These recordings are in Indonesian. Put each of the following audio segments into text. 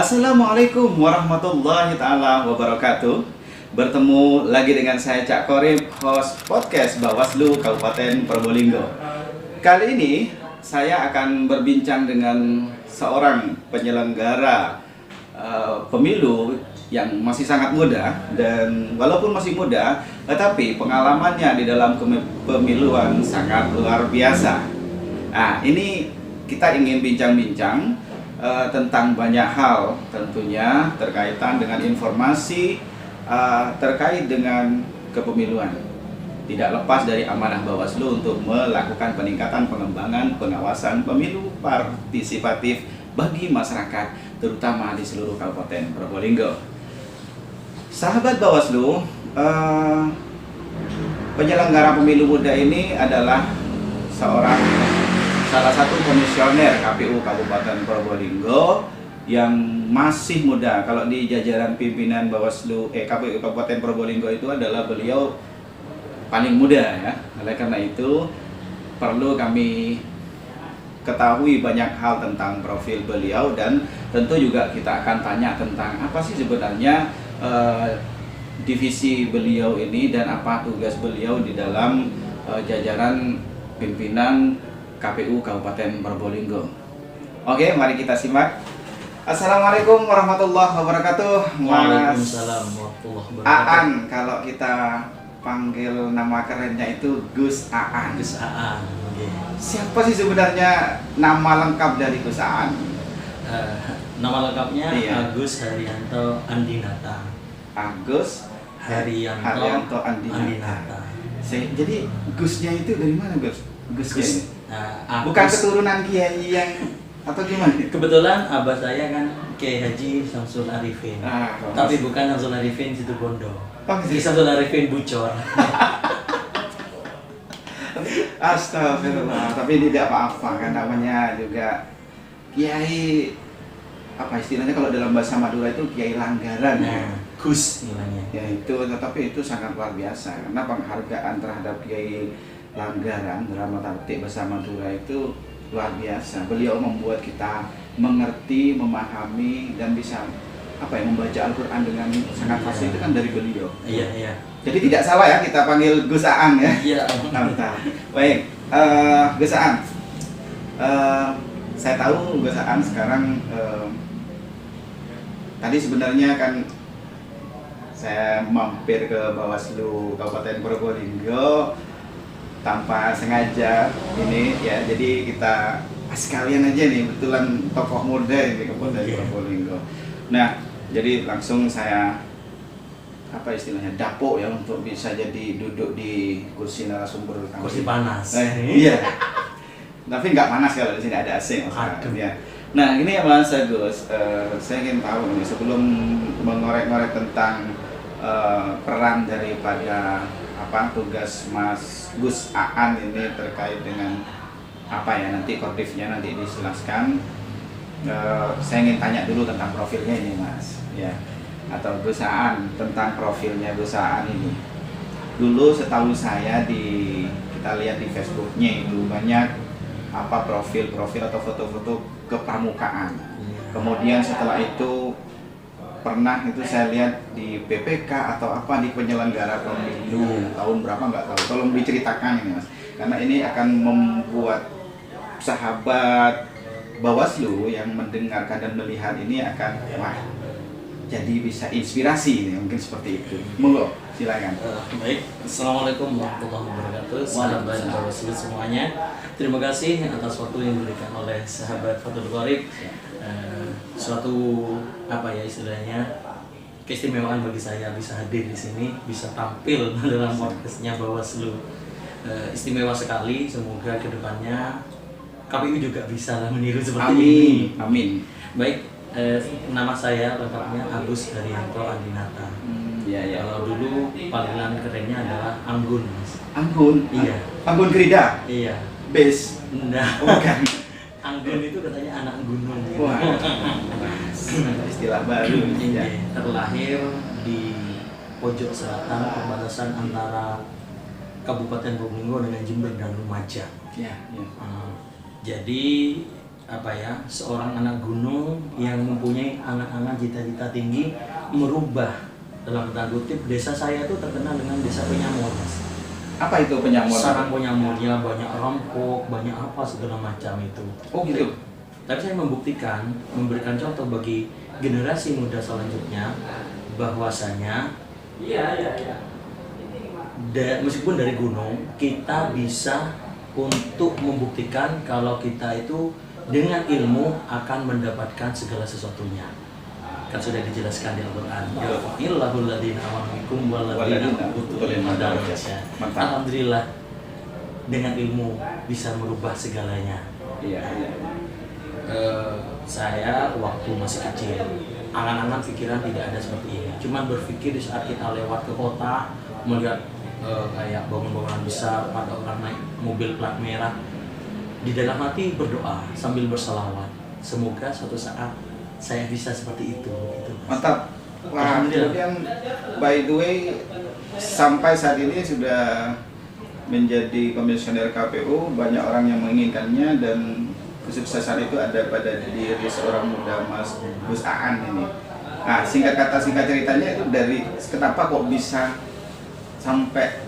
Assalamualaikum warahmatullahi ta'ala wabarakatuh. Bertemu lagi dengan saya Cak Korib, host podcast Bawaslu Kabupaten Probolinggo. Kali ini saya akan berbincang dengan seorang penyelenggara pemilu yang masih sangat muda. Dan walaupun masih muda, tetapi pengalamannya di dalam kepemiluan sangat luar biasa. Nah, ini kita ingin bincang-bincang tentang banyak hal, tentunya terkaitan dengan informasi terkait dengan kepemiluan. Tidak lepas dari amanah Bawaslu untuk melakukan peningkatan pengembangan pengawasan pemilu partisipatif bagi masyarakat, terutama di seluruh Kabupaten Probolinggo. Sahabat Bawaslu, penyelenggara pemilu muda ini adalah salah satu komisioner KPU Kabupaten Probolinggo yang masih muda. Kalau di jajaran pimpinan Bawaslu KPU Kabupaten Probolinggo itu adalah beliau paling muda ya. Oleh karena itu perlu kami ketahui banyak hal tentang profil beliau, dan tentu juga kita akan tanya tentang apa sih sebenarnya divisi beliau ini dan apa tugas beliau di dalam jajaran pimpinan KPU Kabupaten Probolinggo. Oke, mari kita simak. Assalamualaikum warahmatullahi wabarakatuh, Mas. Waalaikumsalam warahmatullahi wabarakatuh. Aan, kalau kita panggil nama kerennya itu Gus Aan. Gus Aan. Okay. Siapa sih sebenarnya nama lengkap dari Gus Aan? Nama lengkapnya Iya. Agus Haryanto Andinata. Agus Haryanto Andinata. Andinata. Jadi Gusnya itu dari mana, Gus? Gusnya Gus. ini? Agus. Bukan keturunan kiai yang atau gimana? Kebetulan abah saya kan Kiai Haji Samsul Arifin. Tapi bukan Samsul Arifin Situbondo. Ini Samsul Arifin Bucor. Astagfirullah, tapi tidak apa-apa kan, namanya juga kiai, apa istilahnya kalau dalam bahasa Madura itu kiai langgaran. Nah, Gus namanya. Ya itu, tetapi itu sangat luar biasa karena penghargaan terhadap kiai langgaran dalam arti bahasa Madura itu luar biasa. Beliau membuat kita mengerti, memahami, dan bisa membaca Al-Quran dengan sangat fasih. Itu kan dari beliau. Iya, iya. Jadi tidak salah ya kita panggil Gus Aan ya. Iya. Mantap. Baik, Gus Aan. Saya tahu Gus Aan sekarang tadi sebenarnya kan saya mampir ke Bawaslu Kabupaten Probolinggo tanpa sengaja ini ya, jadi kita sekalian aja nih, betulan tokoh muda ini Kabupaten Probolinggo. Nah, jadi langsung saya istilahnya dapuk ya untuk bisa jadi duduk di kursi narasumber kami. Kursi panas. Iya. Tapi nggak panas kalau di sini ada AC maksudnya. Nah, ini ya Mas Agus, saya ingin tahu nih sebelum mengorek-ngorek tentang peran daripada tugas Mas Gus Aan ini terkait dengan nanti koordinasinya nanti dijelaskan. Saya ingin tanya dulu tentang profilnya ini Mas ya, atau Gus Aan, tentang profilnya Gus Aan ini. Dulu setahu saya kita lihat di Facebooknya itu banyak profil-profil atau foto-foto kepramukaan. Kemudian setelah itu pernah itu saya lihat di PPK atau di penyelenggara pemilu tahun berapa nggak tahu. Tolong diceritakan ini Mas, karena ini akan membuat sahabat Bawaslu yang mendengarkan dan melihat ini akan jadi bisa inspirasi ini, mungkin seperti itu. Monggo, silakan. Baik, Assalamualaikum warahmatullahi wabarakatuh. Sahabat Bawaslu semuanya, terima kasih atas waktu yang diberikan oleh sahabat Fatul Qorib. Suatu istilahnya keistimewaan bagi saya bisa hadir di sini, bisa tampil dalam podcastnya Bawaslu. Istimewa sekali. Semoga kedepannya KPU juga bisa meniru seperti ini. Amin. Baik, nama saya lengkapnya Agus Haryanto Andinata. Ya. Kalau dulu panggilan kerennya adalah Anggun, Mas. Anggun? Iya. Anggun Gerida? Iya. Base? Nah, Bukan. Anggun itu katanya anak gunung. Wah, istilah baru. Ini terlahir di pojok selatan perbatasan antara Kabupaten Probolinggo dengan Jember dan Lumajang. Ya. Jadi seorang anak gunung yang mempunyai angan-angan cita-cita tinggi merubah, dalam tanda kutip, desa saya itu terkenal dengan desa penyamur, Mas. Apa itu penyamur? Sarang penyamurnya banyak rampok, banyak apa segala macam itu. Oh gitu. Tapi saya memberikan contoh bagi generasi muda selanjutnya bahwasanya meskipun dari gunung kita bisa untuk membuktikan kalau kita itu dengan ilmu akan mendapatkan segala sesuatunya. Kan sudah dijelaskan di Al-Qur'an. Illahul ladzina amanu minkum wal ladzina utul ilma darajat. Alhamdulillah dengan ilmu bisa merubah segalanya. Iya. Saya waktu masih kecil, angan-angan pikiran tidak ada seperti ini. Cuman berpikir di saat kita lewat ke kota, melihat kayak bangunan-bangunan besar, ada orang naik mobil plat merah, di dalam hati berdoa sambil berselawat. Semoga suatu saat saya bisa seperti itu. Gitu, Mas. Mantap. Wah, kemudian by the way sampai saat ini sudah menjadi komisioner KPU, banyak orang yang menginginkannya dan kesuksesan itu ada pada diri seorang muda Mas Gus Aan ini. Nah, singkat ceritanya itu dari kenapa kok bisa sampai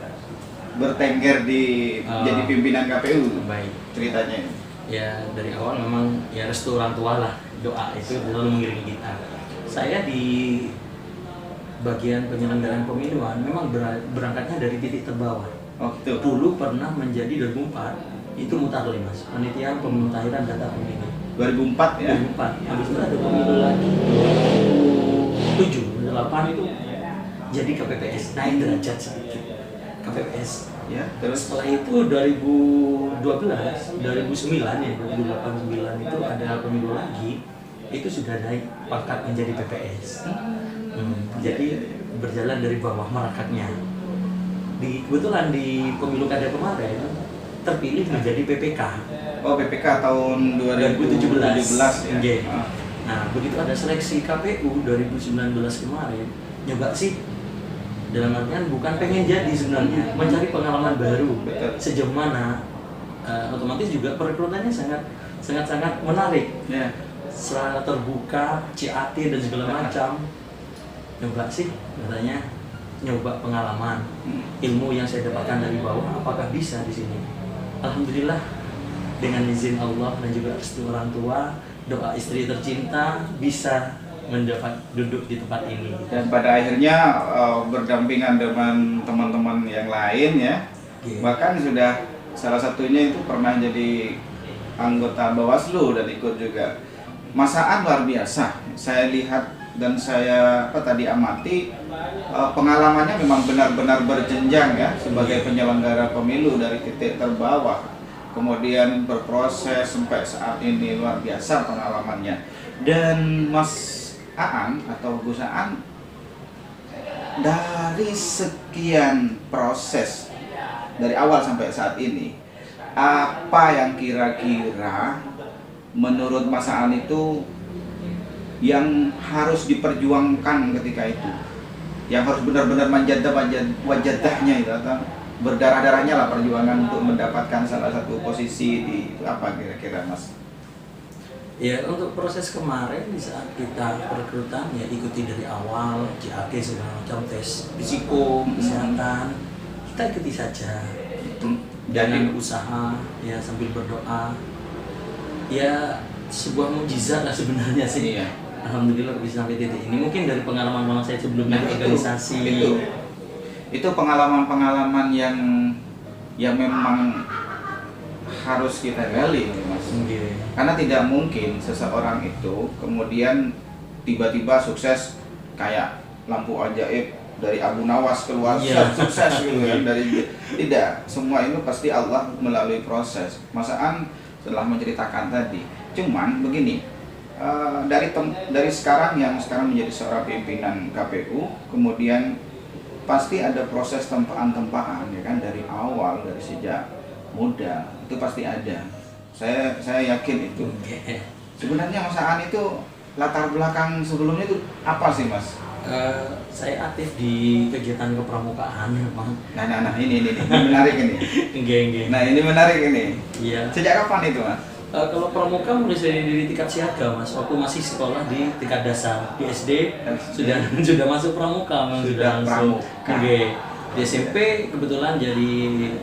bertengger di jadi pimpinan KPU? Baik. Ceritanya ini. Ya dari awal memang ya restu orang tua lah, doa itu selalu mengiringi kita. Saya di bagian penyelenggaraan pemiluan memang berangkatnya dari titik terbawah. Oh gitu. Dulu pernah menjadi 2004 itu mutarlim, Mas, panitia pemutahiran data pemilih 2004 ya. 2004. Habis itu ada pemilu lagi 2007, 2008 itu jadi KPPS, naik derajat sedikit KPPS. Ya, terus Setelah itu 2012, 2009 ya, 2008-2009 itu ada pemilu lagi, itu sudah naik pangkat menjadi PPS. Jadi berjalan dari bawah merakatnya. Kebetulan di pemilu kada kemarin terpilih menjadi PPK. oh PPK tahun 2017 ya. Okay. Nah, begitu ada seleksi KPU 2019 kemarin, nyoba sih. Dalam artian bukan pengen jadi sebenarnya, mencari pengalaman baru. Betul. Sejauh mana otomatis juga perekrutannya sangat menarik. Ya. Secara terbuka, CAT dan segala macam. Nyoba sih katanya, nyoba pengalaman, ilmu yang saya dapatkan dari bawah apakah bisa di sini. Alhamdulillah dengan izin Allah dan juga restu orang tua, doa istri tercinta bisa mendapat duduk di tempat ini. Dan pada akhirnya berdampingan dengan teman-teman yang lain ya. Bahkan sudah salah satunya itu pernah jadi anggota Bawaslu dan ikut juga. Mas Aan luar biasa. Saya lihat dan saya tadi amati pengalamannya memang benar-benar berjenjang ya sebagai penyelenggara pemilu dari titik terbawah kemudian berproses sampai saat ini, luar biasa pengalamannya. Dan Mas Aan atau Gus Aan dari sekian proses dari awal sampai saat ini, apa yang kira-kira menurut Mas Aan itu yang harus diperjuangkan ketika itu, yang harus benar-benar menjadah wajadahnya itu atau berdarah-darahnya lah perjuangan untuk mendapatkan salah satu posisi di itu, apa kira-kira Mas? Ya, untuk proses kemarin di saat kita perekrutan ya ikuti dari awal, CAT segala macam, tes risiko kesehatan, kita ikuti saja. Jangan usaha ya sambil berdoa. Ya sebuah mukjizat lah sebenarnya sih. Iya. Alhamdulillah bisa sampai titik ini. Mungkin dari pengalaman saya sebelumnya di organisasi. Itu pengalaman-pengalaman yang memang harus kita gali, Mas. Okay. Karena tidak mungkin seseorang itu kemudian tiba-tiba sukses kayak lampu ajaib dari Abu Nawas keluar sukses gitu kan, dari tidak, semua itu pasti Allah melalui proses. Mas Aan setelah menceritakan tadi, cuman begini, dari sekarang yang sekarang menjadi seorang pimpinan KPU, kemudian pasti ada proses tempaan-tempaan ya kan, dari awal, dari sejak muda itu pasti ada. Saya yakin itu. Sebenarnya Mas Aan itu latar belakang sebelumnya itu apa sih Mas? Saya aktif di kegiatan kepramukaan memang. Nah ini menarik ini. Enggak. Nah ini menarik ini. Iya. Sejak kapan itu Mas? Kalau pramuka mulai dari tingkat siaga mas, waktu masih sekolah di tingkat dasar di SD sudah sudah masuk pramuka, sudah langsung. Oke. Di SMP kebetulan jadi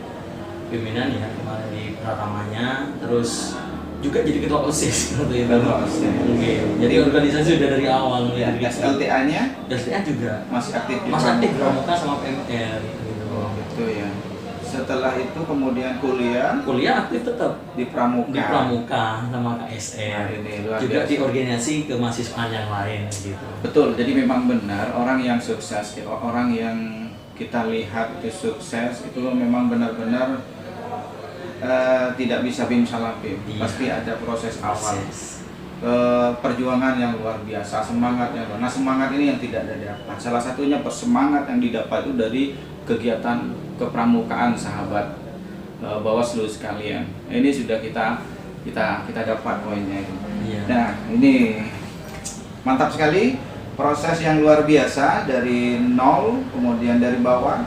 pimpinan ya kemarin di Pratamanya, terus juga jadi ketua OSIS waktu itu. Oke. Jadi organisasi sudah dari awal. Ya, SLTA-nya? SLTA juga Masih aktif di masih aktif pramuka sama PMR. Gitu. Oh gitu ya. Setelah itu kemudian kuliah Aktif tetap di pramuka. Di pramuka sama KSR. Nah, ini luar juga biasa. di organisasi kemahasiswaan yang lain gitu. Betul, jadi memang benar orang yang sukses, orang yang kita lihat itu sukses itu memang benar-benar tidak bisa bim salah bim. Iya. Pasti ada proses awal. Perjuangan yang luar biasa, semangat yang luar. Nah, semangat ini yang tidak ada dapat. Salah satunya semangat yang didapat itu dari kegiatan kepramukaan sahabat Bawaslu sekalian. Ini sudah kita dapat poinnya itu. Iya. Nah, ini mantap sekali, proses yang luar biasa dari nol, kemudian dari bawah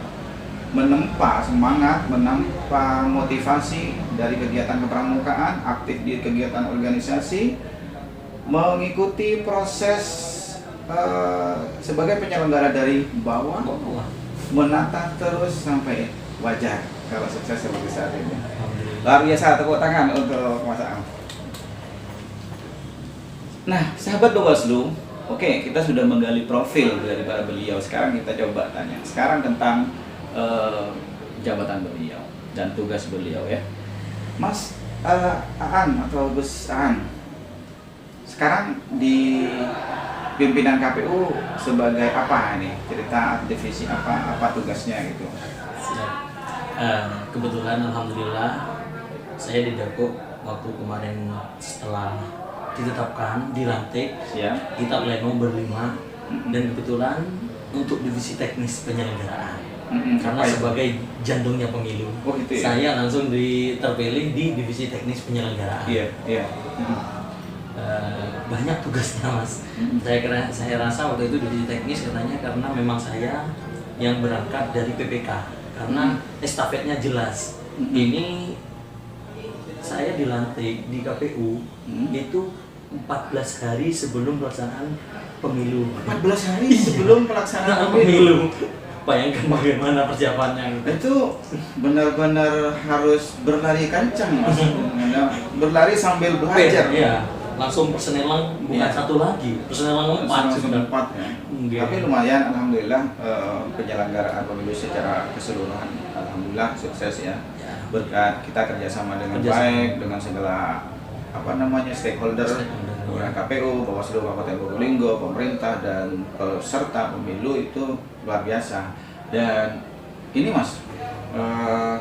menempa semangat, menempa motivasi dari kegiatan kepramukaan, aktif di kegiatan organisasi, mengikuti proses sebagai penyelenggara dari bawah, menata terus sampai wajar kalau sukses seperti saat ini. Luar biasa, tepuk tangan untuk Mas Am. Nah, sahabat Bawaslu, oke, kita sudah menggali profil daripada beliau. Sekarang kita coba tanya. Sekarang tentang jabatan beliau dan tugas beliau ya. Mas Aan atau Gus Aan, sekarang di pimpinan KPU sebagai apa nih? Cerita divisi apa tugasnya gitu. Kebetulan alhamdulillah saya didapuk waktu kemarin setelah ditetapkan dilantik Ya. kita pleno berlima dan kebetulan untuk divisi teknis penyelenggaraan karena sebagai jantungnya pemilu gitu ya? saya langsung terpilih di divisi teknis penyelenggaraan. Iya. Banyak tugasnya mas. Saya rasa waktu itu divisi teknis katanya karena memang saya yang berangkat dari PPK karena estafetnya jelas. Ini saya dilantik di KPU itu 14 hari sebelum pelaksanaan pemilu. 14 hari sebelum pelaksanaan pemilu. Bayangkan bagaimana persiapannya. Itu benar-benar harus berlari kencang mas. Berlari sambil belajar. Iya. Langsung persenelang bukan satu lagi, persenelang 4 ya. Tapi lumayan, alhamdulillah penyelenggaraan pemilu secara keseluruhan alhamdulillah sukses ya. Berkat kita kerjasama dengan baik dengan segala stakeholder, KPU, Bawaslu Kabupaten Probolinggo, pemerintah dan peserta pemilu itu luar biasa. Dan ini mas,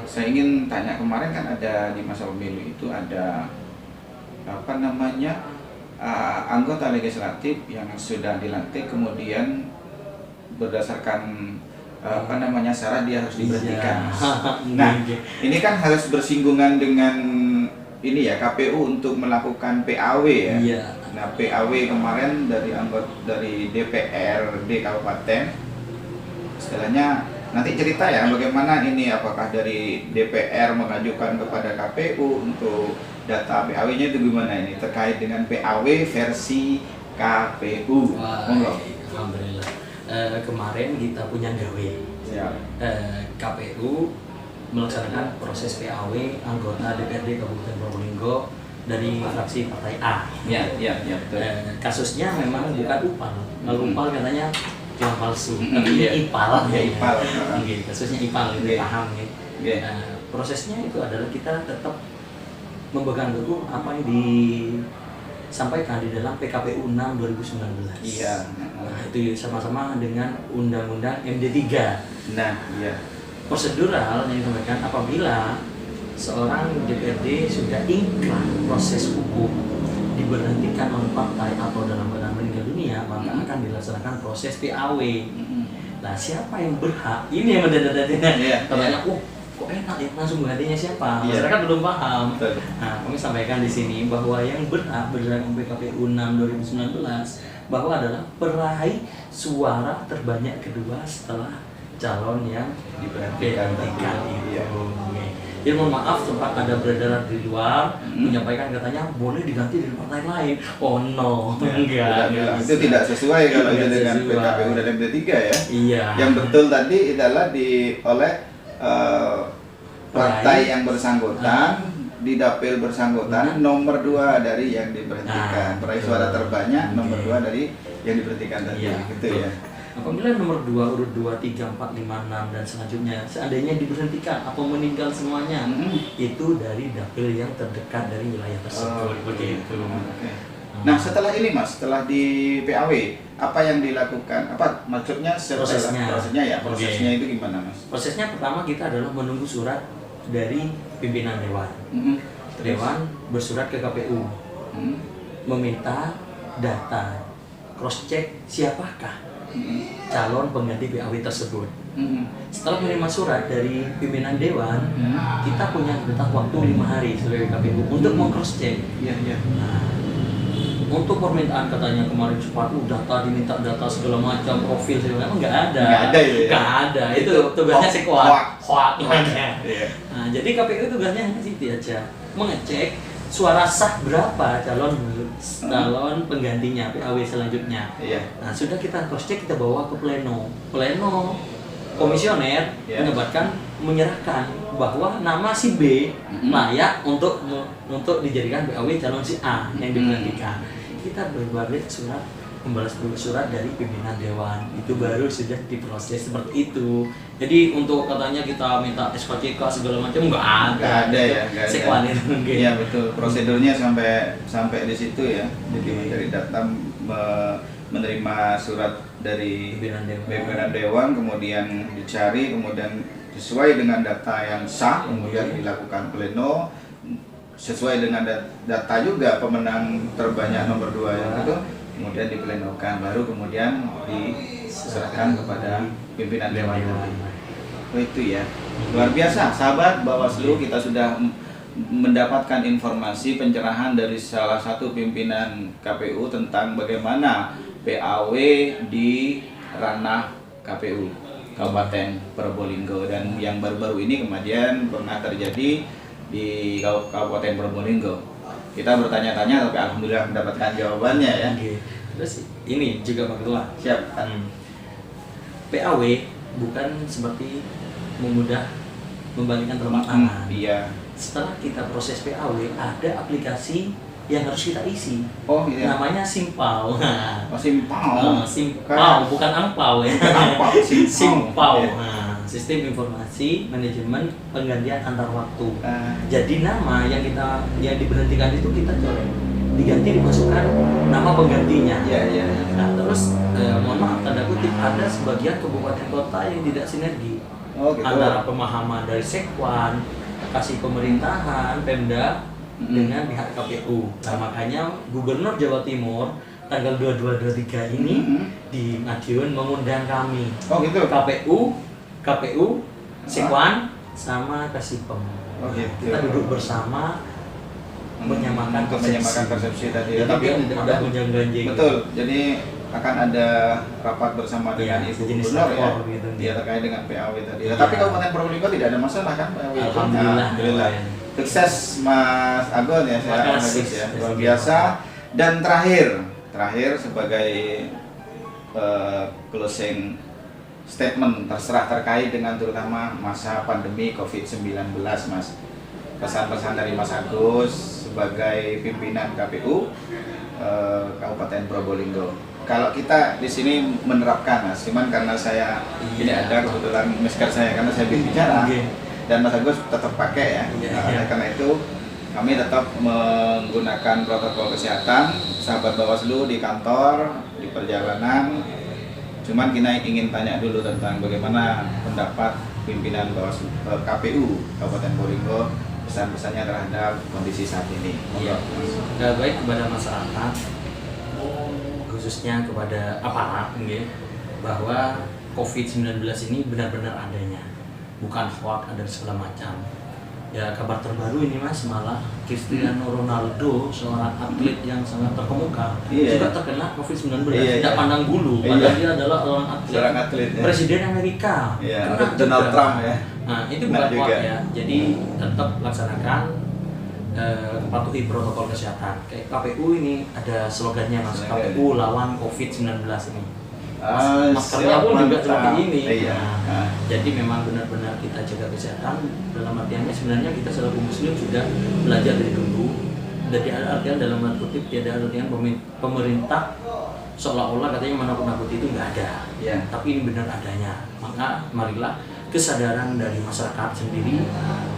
saya ingin tanya, kemarin kan ada di masa pemilu itu ada anggota legislatif yang sudah dilantik kemudian berdasarkan syarat dia harus diberhentikan. Nah, ini kan harus bersinggungan dengan ini ya KPU untuk melakukan PAW ya. Iya. Nah, PAW kemarin dari anggota dari DPRD Kabupaten, istilahnya nanti cerita ya bagaimana ini, apakah dari DPR mengajukan kepada KPU untuk data PAW-nya itu gimana ini terkait dengan PAW versi KPU. Alhamdulillah. Kemarin kita punya gawe. KPU melaksanakan proses PAW anggota DPRD Kabupaten Probolinggo dari fraksi Partai A. Betul. Kasusnya memang bukan UPAL. Kalau UPAL katanya uang palsu, tapi ini IPAL. IPAL. Kasusnya IPAL, paham ya. Prosesnya itu adalah kita tetap memegang teguh apa yang disampaikan di dalam PKPU 6 2019. Iya. Nah, itu sama-sama dengan Undang-Undang MD3. Nah, iya. Prosedural yang disampaikan apabila seorang DPRD sudah ingkrah proses hukum diberhentikan oleh partai atau dalam keadaan meninggal dunia, maka akan dilaksanakan proses PAW. Nah, siapa yang berhak? Ini yang mendadak-dadaknya. Katanya, kok enak ya, langsung gantinya siapa? Masyarakat belum paham. Nah, kami sampaikan di sini bahwa yang berhak berdasarkan PKPU 6 2019 bahwa adalah peraih suara terbanyak kedua setelah calon yang diberhentikan itu. Jadi mohon maaf, sempat ada beredar di luar menyampaikan katanya boleh diganti dari partai lain. Oh no, enggak itu tidak sesuai kalau itu Tidak dengan sesuai. PKPU dan MD3 ya. Iya. Yang betul tadi adalah oleh partai yang bersangkutan di dapil bersangkutan nomor 2 dari yang diberhentikan. Peraih suara terbanyak nomor 2 dari yang diberhentikan tadi, Iya, gitu ya. Apabila nomor 2, urut 2, 3, 4, 5, 6 dan selanjutnya seandainya diberhentikan atau meninggal semuanya, itu dari dapil yang terdekat dari wilayah tersebut. Begitu. Oke. Nah, setelah ini Mas, setelah di PAW, apa yang dilakukan? Apa maksudnya Prosesnya. Prosesnya Oke. itu gimana Mas? Prosesnya pertama kita adalah menunggu surat dari pimpinan dewan. Dewan bersurat ke KPU meminta data cross check siapakah calon pengganti PAW tersebut. Setelah menerima surat dari pimpinan dewan, kita punya jatah waktu 5 hari sebagai KPU untuk meng-cross check. Iya, iya. Nah, untuk permintaan katanya kemarin cepat data, diminta data segala macam, profil segala macam, nggak ada. Nggak ada ya? Nggak ada. Itu tugasnya si hoak namanya. Iya. Nah, jadi KPU tugasnya hanya itu aja, mengecek suara sah berapa calon penggantinya PAW selanjutnya. Iya. Nah, sudah kita cross check, kita bawa ke pleno. Pleno komisioner menyerahkan bahwa nama si B layak untuk dijadikan PAW calon si A yang diberhentikan. Kita berbalik surat, membalas surat dari pimpinan dewan, itu baru sudah diproses seperti itu. Jadi untuk katanya kita minta SKCK segala macam nggak ada ya, nggak ada. Sekwan itu mungkin. Iya betul, prosedurnya sampai di situ ya. Jadi dari data menerima surat dari pimpinan dewan, kemudian dicari, kemudian sesuai dengan data yang sah, kemudian dilakukan pleno sesuai dengan data juga pemenang terbanyak nomor 2 yang itu, kemudian diplenokan, baru kemudian diserahkan kepada pimpinan dewan. Oh itu ya, luar biasa sahabat Bawaslu, kita sudah mendapatkan informasi pencerahan dari salah satu pimpinan KPU tentang bagaimana PAW di ranah KPU Kabupaten Probolinggo, dan yang baru-baru ini kemudian pernah terjadi di Kabupaten Probolinggo. Kita bertanya-tanya tapi alhamdulillah mendapatkan jawabannya ya. Terus ini juga Pak Ketua, Siap. PAW bukan seperti memudah membalikkan telapak tangan. Iya. Setelah kita proses PAW, ada aplikasi yang harus kita isi. Oh iya. Namanya Simpau. Oh, Simpau. Simpau, bukan angpau ya. Angpau, Simpau. Iya. Nah, sistem informasi manajemen penggantian antar waktu. Jadi nama yang diberhentikan itu kita colek, diganti dimasukkan nama penggantinya. Iya. Nah, terus mohon maaf tanda kutip ada sebagian kabupaten kota yang tidak sinergi antara pemahaman dari Sekwan, kasih pemerintahan, Pemda dengan pihak KPU. Nah, makanya Gubernur Jawa Timur tanggal 22-23 ini di Madiun mengundang kami. Oh gitu. KPU, Sekwan sama Kasipem. Oh gitu. Kita duduk bersama menyamakan persepsi tadi. Jadi Tapi tidak ada gonjang-ganjing. betul. Jadi akan ada rapat bersama dengan Ibu Gubernur ya. Gitu, Dia terkait dengan PAW tadi. Tapi Kabupaten Probolinggo tidak ada masalah kan PAW? Alhamdulillah. Sukses Mas Agon ya, saya bagus ya, luar biasa. Dan terakhir sebagai closing statement terkait dengan terutama masa pandemi COVID-19 Mas. Pesan-pesan dari Mas Agus sebagai pimpinan KPU Kabupaten Probolinggo. Kalau kita di sini menerapkan Mas, cuman karena saya tidak ada kebetulan masker saya karena saya berbicara. Dan Mas Agus tetap pakai ya. Karena itu kami tetap menggunakan protokol kesehatan, sahabat Bawaslu di kantor, di perjalanan. Cuman kita ingin tanya dulu tentang bagaimana pendapat pimpinan Bawaslu KPU Kabupaten Probolinggo, pesan-pesannya terhadap kondisi saat ini. Baik kepada masyarakat, khususnya kepada aparat, bahwa COVID-19 ini benar-benar adanya. Bukan hoax ada segala macam. Ya kabar terbaru ini Mas, malah Cristiano Ronaldo, seorang atlet yang sangat terkemuka, juga terkena COVID-19. Tidak pandang bulu, padahal dia adalah seorang atlet. Ya. Presiden Amerika. Donald Trump ya. Nah, itu Benar bukan kuat juga. ya. Jadi tetap laksanakan patuhi protokol kesehatan. Kayak KPU ini ada slogannya Mas, Slogan. KPU lawan COVID-19 ini. Maskernya Siap, pun juga mantap. seperti ini. Iya. Nah, jadi memang benar-benar kita jaga kesehatan dalam artiannya sebenarnya kita selaku muslim sudah belajar dari dulu. Dari artian dalam tanda kutip tiada artian pemerintah seolah-olah katanya menakut-nakuti itu nggak ada. Iya. Tapi ini benar adanya. Maka marilah kesadaran dari masyarakat sendiri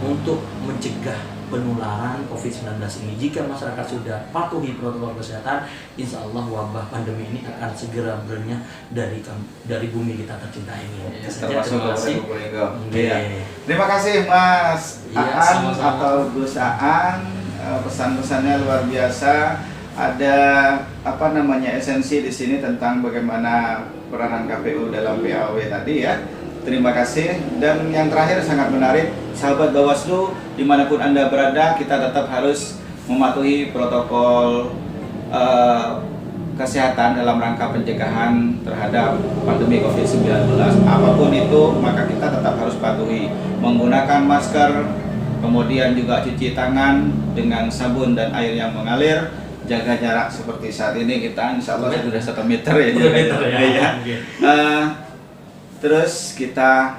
untuk mencegah penularan COVID-19 ini. Jika masyarakat sudah patuhi protokol kesehatan, insya Allah wabah pandemi ini akan segera bernyah dari bumi kita tercinta ini. Saja, Termasuk terima kasih. Probolinggo. Oke. Iya. Terima kasih Mas Iya, Aan sama-sama. atau Gus Aan. Pesan-pesannya luar biasa. Ada esensi di sini tentang bagaimana peranan KPU dalam PAW tadi ya. Terima kasih. Dan yang terakhir sangat menarik, sahabat Bawaslu dimanapun Anda berada, kita tetap harus mematuhi protokol kesehatan dalam rangka pencegahan terhadap pandemi COVID-19. Apapun itu, maka kita tetap harus patuhi menggunakan masker, kemudian juga cuci tangan dengan sabun dan air yang mengalir, jaga jarak seperti saat ini kita insya Allah sudah 1 meter ya. 1 meter ya. Iya. Oke. Terus kita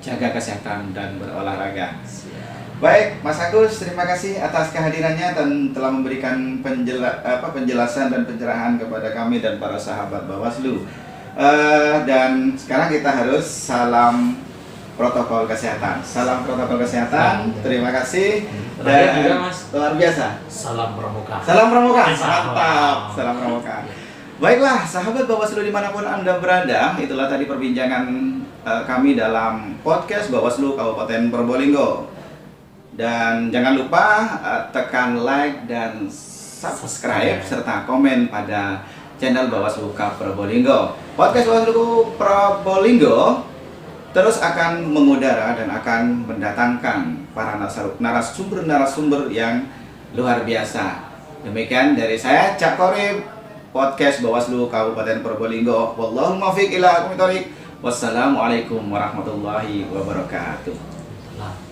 jaga kesehatan dan berolahraga. Siap. Baik, Mas Agus, terima kasih atas kehadirannya dan telah memberikan penjelasan dan pencerahan kepada kami dan para sahabat Bawaslu. Dan sekarang kita harus salam protokol kesehatan. Salam protokol kesehatan. Terima kasih. Terakhir juga, Dan Mas. luar biasa. Salam pramuka. Salam pramuka. Salam. Mantap. Salam pramuka. Baiklah, sahabat Bawaslu dimanapun Anda berada, itulah tadi perbincangan kami dalam podcast Bawaslu Kabupaten Probolinggo. Dan jangan lupa tekan like dan subscribe serta komen pada channel Bawaslu Probolinggo. Podcast Bawaslu Probolinggo terus akan mengudara dan akan mendatangkan para narasumber yang luar biasa. Demikian dari saya, Cak Korib, podcast Bawaslu Kabupaten Probolinggo. Wallahul muwaffiq ila aqwamit thoriq. Wassalamualaikum warahmatullahi wabarakatuh. Nah.